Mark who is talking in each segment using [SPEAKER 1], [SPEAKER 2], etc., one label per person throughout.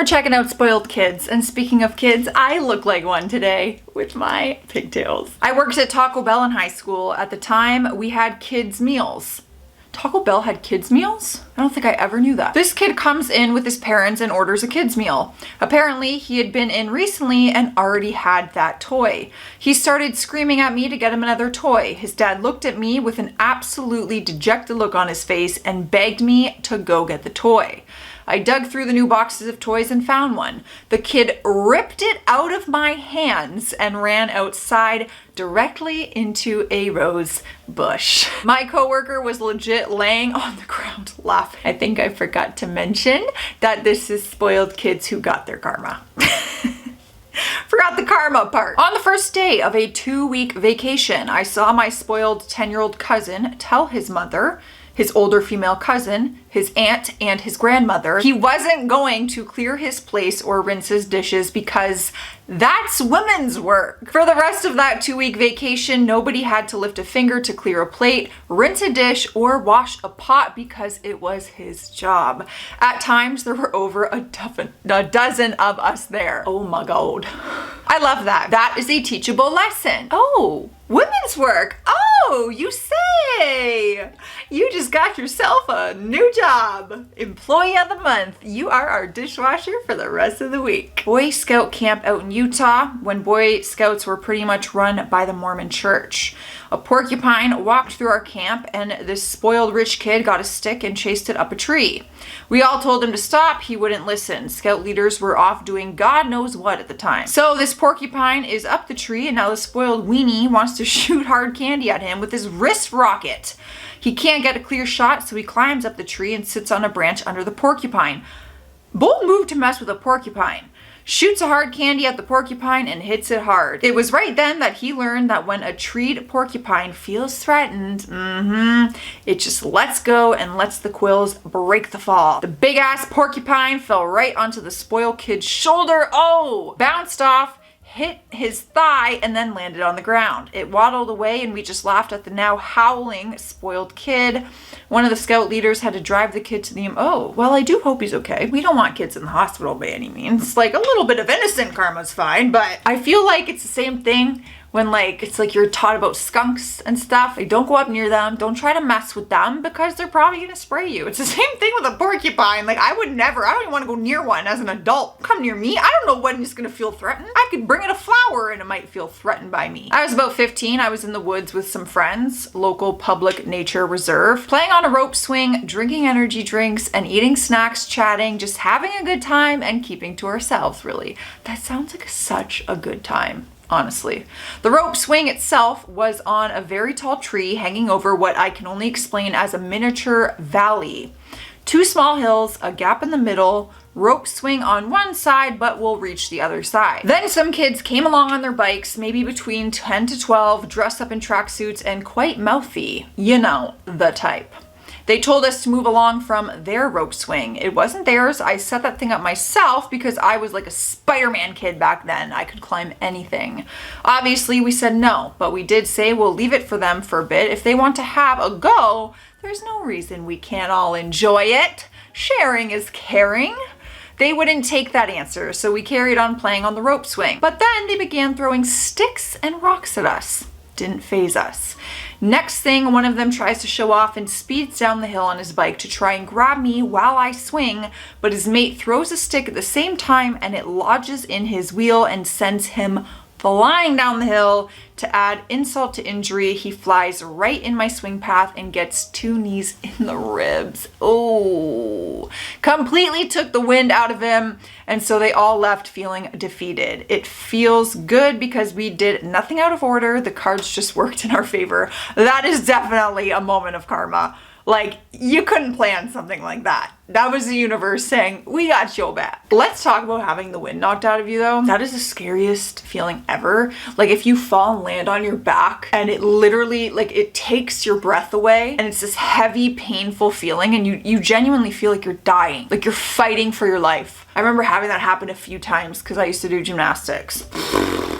[SPEAKER 1] We're checking out spoiled kids, and speaking of kids, I look like one today with my pigtails. I worked at Taco Bell in high school. At the time, we had kids' meals. Taco Bell had kids' meals? I don't think I ever knew that. This kid comes in with his parents and orders a kid's meal. Apparently, he had been in recently and already had that toy. He started screaming at me to get him another toy. His dad looked at me with an absolutely dejected look on his face and begged me to go get the toy. I dug through the new boxes of toys and found one. The kid ripped it out of my hands and ran outside directly into a rose bush. My coworker was legit laying on the ground laughing. I think I forgot to mention that this is spoiled kids who got their karma. Forgot the karma part. On the first day of a 2-week vacation, I saw my spoiled 10-year-old cousin tell his mother, his older female cousin, his aunt, and his grandmother he wasn't going to clear his place or rinse his dishes because that's women's work. For the rest of that 2-week vacation, nobody had to lift a finger to clear a plate, rinse a dish, or wash a pot because it was his job. At times, there were over a dozen of us there. Oh my God. I love that. That is a teachable lesson. Oh, women's work. Oh, you say. You just got yourself a new job. Employee of the month. You are our dishwasher for the rest of the week. Boy Scout camp out in Utah when Boy Scouts were pretty much run by the Mormon church. A porcupine walked through our camp and this spoiled rich kid got a stick and chased it up a tree. We all told him to stop. He wouldn't listen. Scout leaders were off doing God knows what at the time. So this porcupine is up the tree and now the spoiled weenie wants to shoot hard candy at him with his wrist rocket. He can't get a clear shot, so he climbs up the tree and sits on a branch under the porcupine. Bold move to mess with a porcupine. Shoots a hard candy at the porcupine and hits it hard. It was right then that he learned that when a treed porcupine feels threatened, it just lets go and lets the quills break the fall. The big ass porcupine fell right onto the spoiled kid's shoulder. Oh, bounced off, hit his thigh, and then landed on the ground. It waddled away and we just laughed at the now howling spoiled kid. One of the scout leaders had to drive the kid to the oh, well, I do hope he's okay. We don't want kids in the hospital by any means. Like, a little bit of innocent karma's fine, but I feel like it's the same thing when it's like you're taught about skunks and stuff. Like, don't go up near them. Don't try to mess with them because they're probably gonna spray you. It's the same thing with a porcupine. Like, I would never, I don't even want to go near one as an adult. Come near me. I don't know when it's gonna feel threatened. I could bring it a flower and it might feel threatened by me. I was about 15. I was in the woods with some friends, local public nature reserve, playing on a rope swing, drinking energy drinks, and eating snacks, chatting, just having a good time and keeping to ourselves, really. That sounds like such a good time. Honestly. The rope swing itself was on a very tall tree hanging over what I can only explain as a miniature valley. 2 small hills, a gap in the middle, rope swing on one side, but we'll reach the other side. Then some kids came along on their bikes, maybe between 10 to 12, dressed up in tracksuits and quite mouthy. You know, the type. They told us to move along from their rope swing. It wasn't theirs. I set that thing up myself because I was like a Spider-Man kid back then. I could climb anything. Obviously, we said no, but we did say we'll leave it for them for a bit. If they want to have a go, there's no reason we can't all enjoy it. Sharing is caring. They wouldn't take that answer, so we carried on playing on the rope swing. But then they began throwing sticks and rocks at us. Didn't faze us. Next thing, one of them tries to show off and speeds down the hill on his bike to try and grab me while I swing, but his mate throws a stick at the same time and it lodges in his wheel and sends him flying down the hill. To add insult to injury, he flies right in my swing path and gets 2 knees in the ribs. Oh, completely took the wind out of him, and so they all left feeling defeated. It feels good because we did nothing out of order. The cards just worked in our favor. That is definitely a moment of karma. Like, you couldn't plan something like that. That was the universe saying, we got your back. Let's talk about having the wind knocked out of you though. That is the scariest feeling ever. Like, if you fall and land on your back and it literally, like, it takes your breath away and it's this heavy, painful feeling and you genuinely feel like you're dying. Like you're fighting for your life. I remember having that happen a few times because I used to do gymnastics.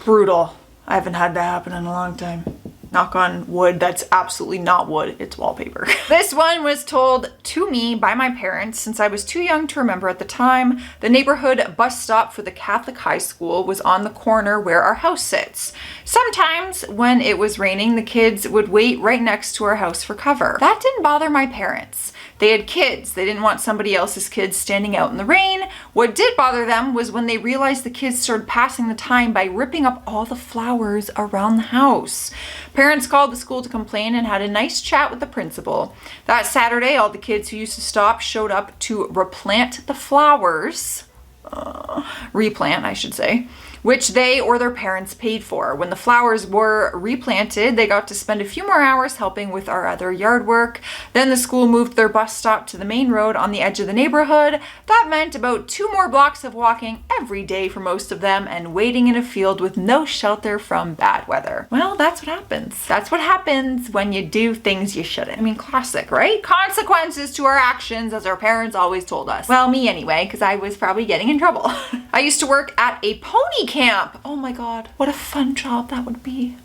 [SPEAKER 1] Brutal. I haven't had that happen in a long time. Knock on wood, that's absolutely not wood, it's wallpaper. This one was told to me by my parents since I was too young to remember at the time. The neighborhood bus stop for the Catholic high school was on the corner where our house sits. Sometimes when it was raining, the kids would wait right next to our house for cover. That didn't bother my parents. They had kids. They didn't want somebody else's kids standing out in the rain. What did bother them was when they realized the kids started passing the time by ripping up all the flowers around the house. Parents called the school to complain and had a nice chat with the principal. That Saturday, all the kids who used to stop showed up to replant the flowers. Replant, I should say, which they or their parents paid for. When the flowers were replanted, they got to spend a few more hours helping with our other yard work. Then the school moved their bus stop to the main road on the edge of the neighborhood. That meant about 2 more blocks of walking every day for most of them and waiting in a field with no shelter from bad weather. Well, that's what happens. That's what happens when you do things you shouldn't. I mean, classic, right? Consequences to our actions, as our parents always told us. Well, me anyway, because I was probably getting in trouble. I used to work at a pony camp. Oh my God, what a fun job that would be.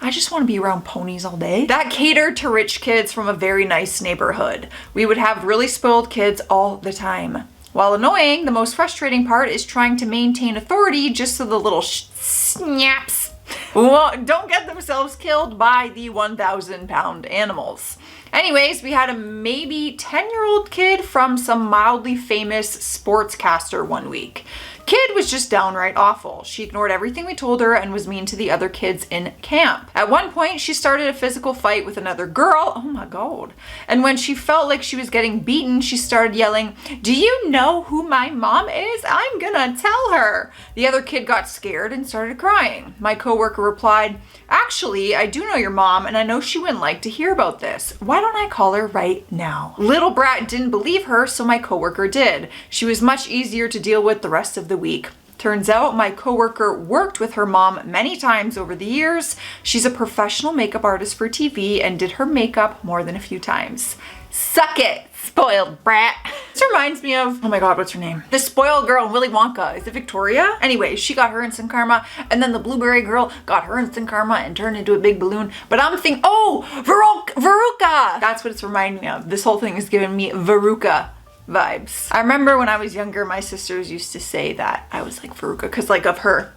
[SPEAKER 1] I just want to be around ponies all day. That catered to rich kids from a very nice neighborhood. We would have really spoiled kids all the time. While annoying, the most frustrating part is trying to maintain authority just so the little snaps don't get themselves killed by the 1,000-pound animals. Anyways, we had a maybe 10-year-old kid from some mildly famous sportscaster one week. Kid was just downright awful. She ignored everything we told her and was mean to the other kids in camp. At one point, she started a physical fight with another girl. Oh my God. And when she felt like she was getting beaten, she started yelling, "Do you know who my mom is? I'm gonna tell her." The other kid got scared and started crying. My coworker replied, "Actually, I do know your mom and I know she wouldn't like to hear about this. Why don't I call her right now?" Little brat didn't believe her, so my coworker did. She was much easier to deal with the rest of the week. Turns out my coworker worked with her mom many times over the years. She's a professional makeup artist for TV and did her makeup more than a few times. Suck it, spoiled brat. This reminds me of, oh my God, what's her name? The spoiled girl in Willy Wonka. Is it Victoria? Anyway, she got her instant karma, and then the blueberry girl got her instant karma and turned into a big balloon. But I'm thinking, oh, Veruca. That's what it's reminding me of. This whole thing is giving me Veruca vibes. I remember when I was younger, my sisters used to say that I was like Veruca because like of her.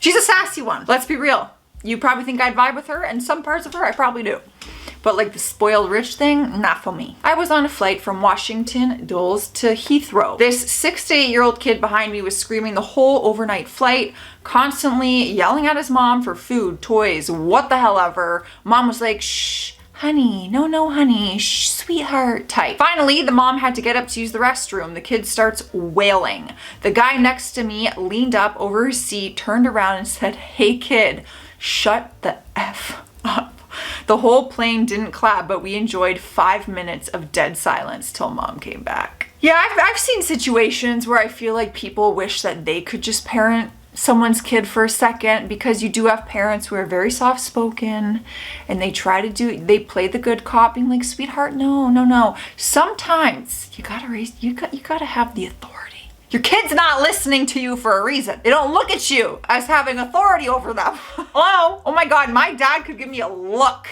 [SPEAKER 1] She's a sassy one. Let's be real. You probably think I'd vibe with her, and some parts of her I probably do. But like the spoiled rich thing, not for me. I was on a flight from Washington Dulles to Heathrow. This 6 to 8-year-old kid behind me was screaming the whole overnight flight, constantly yelling at his mom for food, toys, what the hell ever. Mom was like, "Shh, honey, no, honey, shh, sweetheart," type. Finally, the mom had to get up to use the restroom. The kid starts wailing. The guy next to me leaned up over his seat, turned around and said, "Hey kid, shut the F up." The whole plane didn't clap, but we enjoyed 5 minutes of dead silence till mom came back. Yeah, I've seen situations where I feel like people wish that they could just parent someone's kid for a second, because you do have parents who are very soft-spoken and they play the good cop, being like, "Sweetheart, no. Sometimes you gotta have the authority. Your kid's not listening to you for a reason. They don't look at you as having authority over them." Hello? Oh my God, my dad could give me a look,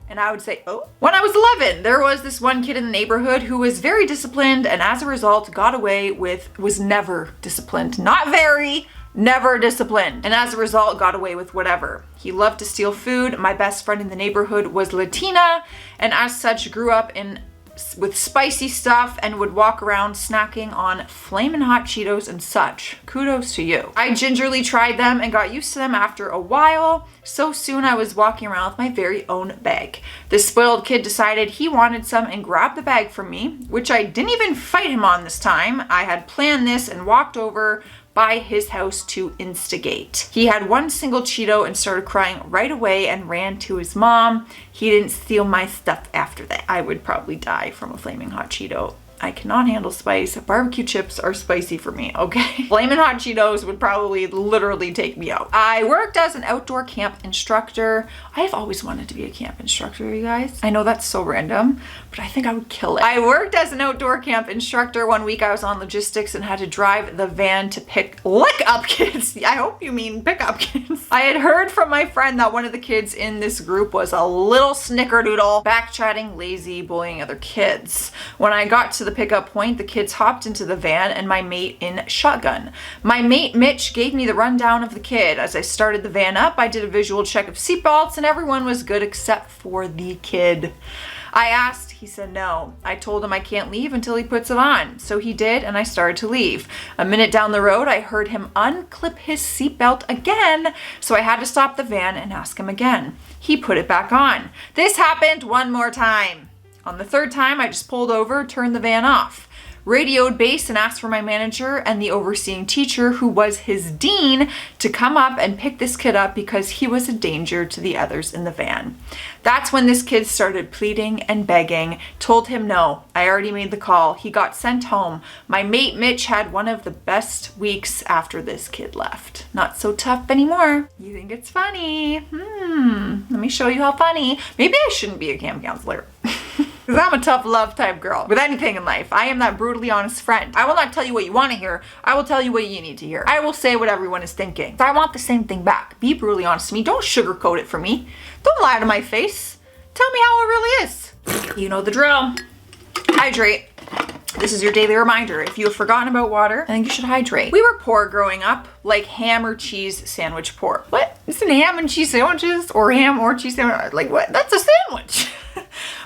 [SPEAKER 1] and I would say, "Oh." When I was 11, there was this one kid in the neighborhood who was very disciplined and as a result was never disciplined. Not very, never disciplined. And as a result, got away with whatever. He loved to steal food. My best friend in the neighborhood was Latina, and as such grew up with spicy stuff and would walk around snacking on flamin' hot Cheetos and such. Kudos to you. I gingerly tried them and got used to them after a while. So soon I was walking around with my very own bag. This spoiled kid decided he wanted some and grabbed the bag from me, which I didn't even fight him on this time. I had planned this and walked over by his house to instigate. He had one single Cheeto and started crying right away and ran to his mom. He didn't steal my stuff after that. I would probably die from a flaming hot Cheeto I cannot handle spice. Barbecue chips are spicy for me, okay? Flamin' hot Cheetos would probably literally take me out. I worked as an outdoor camp instructor. I've always wanted to be a camp instructor, you guys. I know that's so random, but I think I would kill it. I worked as an outdoor camp instructor. One week I was on logistics and had to drive the van to lick up kids. I hope you mean pick up kids. I had heard from my friend that one of the kids in this group was a little snickerdoodle, backchatting, lazy, bullying other kids. When I got to the pickup point, the kids hopped into the van and my mate in shotgun. My mate Mitch gave me the rundown of the kid. As I started the van up, I did a visual check of seatbelts and everyone was good except for the kid. I asked, he said no. I told him I can't leave until he puts it on. So he did, and I started to leave. A minute down the road, I heard him unclip his seatbelt again, so I had to stop the van and ask him again. He put it back on. This happened one more time. On the third time, I just pulled over, turned the van off, radioed base and asked for my manager and the overseeing teacher, who was his dean, to come up and pick this kid up because he was a danger to the others in the van. That's when this kid started pleading and begging. Told him no, I already made the call. He got sent home. My mate Mitch had one of the best weeks after this kid left. Not so tough anymore. You think it's funny? Let me show you how funny. Maybe I shouldn't be a camp counselor. Because I'm a tough love type girl. With anything in life, I am that brutally honest friend. I will not tell you what you want to hear. I will tell you what you need to hear. I will say what everyone is thinking. So I want the same thing back. Be brutally honest to me. Don't sugarcoat it for me. Don't lie to my face. Tell me how it really is. You know the drill. Hydrate. This is your daily reminder. If you have forgotten about water, I think you should hydrate. We were poor growing up, like ham or cheese sandwich poor. What? Isn't ham and cheese sandwiches or ham or cheese sandwich? Like what? That's a sandwich.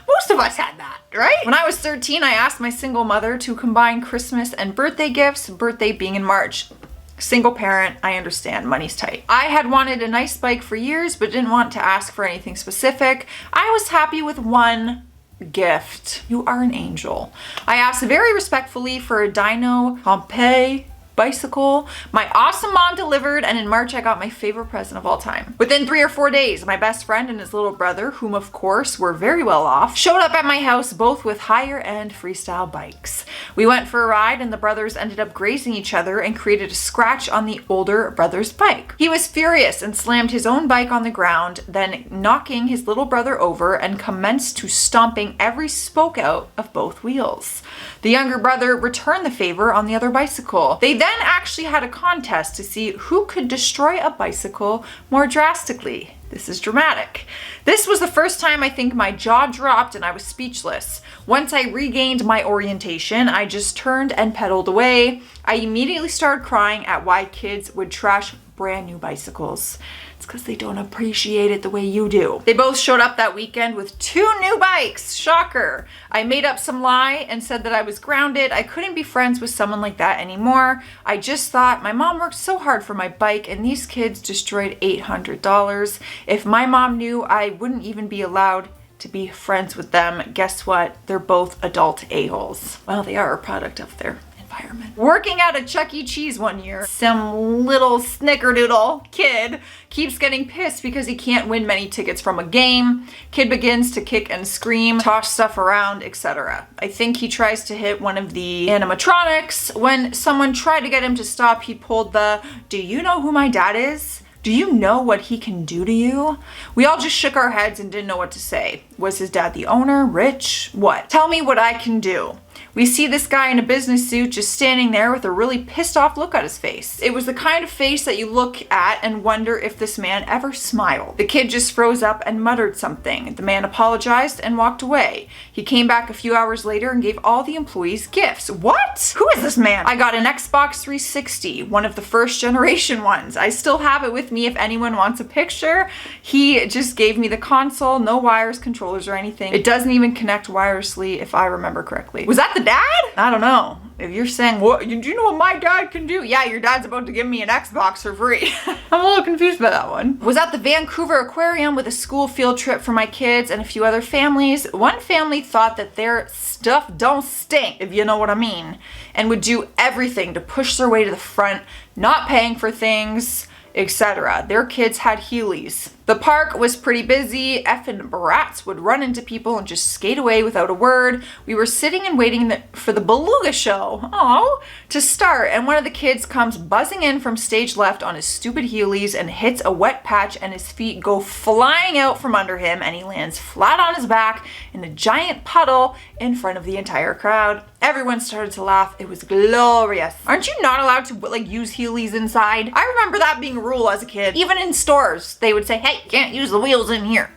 [SPEAKER 1] Most of us had that, right? When I was 13, I asked my single mother to combine Christmas and birthday gifts, birthday being in March. Single parent, I understand, money's tight. I had wanted a nice bike for years, but didn't want to ask for anything specific. I was happy with one gift. You are an angel. I asked very respectfully for a dyno Pompeii bicycle. My awesome mom delivered, and in March I got my favorite present of all time. Within 3 or 4 days, my best friend and his little brother, whom of course were very well off, showed up at my house, both with higher end freestyle bikes. We went for a ride and the brothers ended up grazing each other and created a scratch on the older brother's bike. He was furious and slammed his own bike on the ground, then knocking his little brother over and commenced to stomping every spoke out of both wheels. The younger brother returned the favor on the other bicycle. They then actually had a contest to see who could destroy a bicycle more drastically. This is dramatic. This was the first time I think my jaw dropped and I was speechless. Once I regained my orientation, I just turned and pedaled away. I immediately started crying at why kids would trash brand new bicycles. It's because they don't appreciate it the way you do. They both showed up that weekend with 2 new bikes. Shocker. I made up some lie and said that I was grounded. I couldn't be friends with someone like that anymore. I just thought my mom worked so hard for my bike and these kids destroyed $800. If my mom knew, I wouldn't even be allowed to be friends with them. Guess what? They're both adult a-holes. Well, they are a product of their environment. Working at a Chuck E. Cheese one year, some little snickerdoodle kid keeps getting pissed because he can't win many tickets from a game. Kid begins to kick and scream, toss stuff around, etc. I think he tries to hit one of the animatronics. When someone tried to get him to stop, he pulled the, "Do you know who my dad is? Do you know what he can do to you?" We all just shook our heads and didn't know what to say. Was his dad the owner? Rich? What? Tell me what I can do. We see this guy in a business suit just standing there with a really pissed off look on his face. It was the kind of face that you look at and wonder if this man ever smiled. The kid just froze up and muttered something. The man apologized and walked away. He came back a few hours later and gave all the employees gifts. What? Who is this man? I got an Xbox 360, one of the first generation ones. I still have it with me if anyone wants a picture. He just gave me the console, no wires, controllers, or anything. It doesn't even connect wirelessly if I remember correctly. Was that the dad? I don't know. If you're saying, what, do you know what my dad can do? Yeah, your dad's about to give me an Xbox for free. I'm a little confused by that one. Was at the Vancouver Aquarium with a school field trip for my kids and a few other families. One family thought that their stuff don't stink, if you know what I mean, and would do everything to push their way to the front, not paying for things, etc. Their kids had Heelys. The park was pretty busy. Effing brats would run into people and just skate away without a word. We were sitting and waiting for the beluga show to start, and one of the kids comes buzzing in from stage left on his stupid Heelys and hits a wet patch, and his feet go flying out from under him, and he lands flat on his back in a giant puddle in front of the entire crowd. Everyone started to laugh. It was glorious. Aren't you not allowed to use Heelys inside? I remember that being a rule as a kid. Even in stores, they would say, hey, can't use the wheels in here.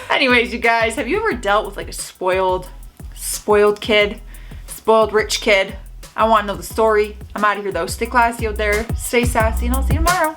[SPEAKER 1] Anyways, you guys, have you ever dealt with a spoiled kid? Spoiled rich kid? I want to know the story. I'm out of here though. Stay classy out there. Stay sassy, and I'll see you tomorrow.